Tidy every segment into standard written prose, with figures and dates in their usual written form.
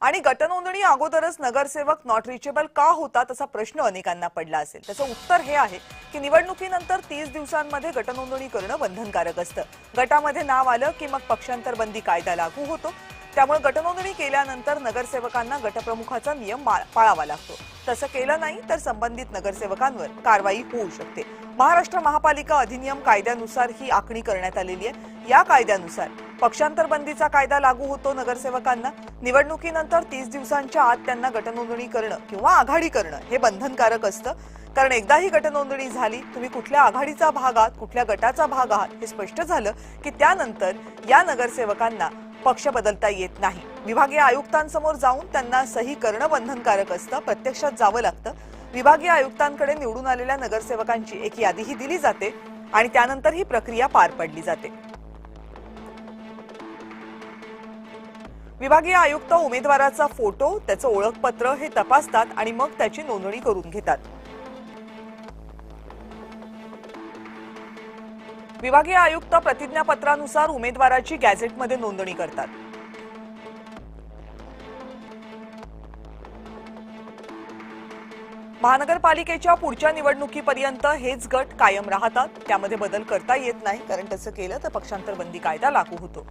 आणि गटनोंदणी अगोदरच नगरसेवक नॉट रिचेबल का होता तसा प्रश्न अनेकांना पडला असेल। त्याचं उत्तर हे आहे की निवडणुकीनंतर 30 दिवसांमध्ये गटनोंदणी करणं बंधनकारक असतं। गटामध्ये नाव आलं की मग पक्षांतर बंदी कायदा लागू होतो। त्यामुळे गटनोंदणी केल्यानंतर नगरसेवकांना गटप्रमुखाचा नियम पाळावा लागतो। तसं केलं नाही तर संबंधित नगरसेवकांवर कारवाई होऊ शकते। महाराष्ट्र महापालिका अधिनियम कायद्यानुसार ही आखणी करण्यात आलेली आहे। या कायद्यानुसार पक्षांतर बंदीचा कायदा लागू होतो। नगरसेवकांना निवडणुकीनंतर 30 दिवसांच्या आत त्यांना गटनोंदणी करणं किंवा आघाडी करणं हे बंधनकारक असतं। कारण एकदा ही गटनोंदणी झाली, तुम्ही कुठल्या आघाडीचा भाग आहात, कुठल्या गटाचा भाग आहात हे स्पष्ट झालं की त्यानंतर या नगरसेवकांना पक्ष बदलता येत नाही। विभागीय आयुक्तांसमोर जाऊन त्यांना सही करणं बंधनकारक असतं, प्रत्यक्षात जावं लागतं। विभागीय आयुक्तांकडे निवडून आलेल्या नगरसेवकांची एक यादीही दिली जाते आणि त्यानंतर ही प्रक्रिया पार पडली जाते। विभागीय आयुक्त उमेदवाराचा फोटो, त्याचं ओळखपत्र हे तपासतात आणि मग त्याची नोंदणी करून घेतात। विभागीय आयुक्त प्रतिज्ञापत्रानुसार उमेदवाराची गॅझेटमध्ये नोंदणी करतात। महानगरपालिकेच्या पुढच्या निवडणुकीपर्यंत हेच गट कायम राहतात, त्यामध्ये बदल करता येत नाही, कारण तसं केलं तर पक्षांतर बंदी कायदा लागू होतो।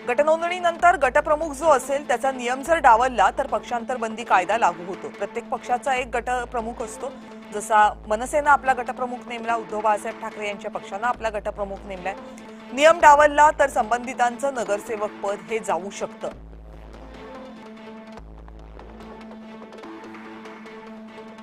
गटनोंदणीनंतर गटप्रमुख जो असेल त्याचा नियम जर डावलला तर पक्षांतर बंदी कायदा लागू होतो। प्रत्येक पक्षाचा एक गटप्रमुख असतो। जसा मनसेनं आपला गटप्रमुख नेमला, उद्धव बाळासाहेब ठाकरे यांच्या पक्षानं आपला गटप्रमुख नेमलाय। नियम डावलला तर संबंधितांचं नगरसेवक पद हे जाऊ शकतं।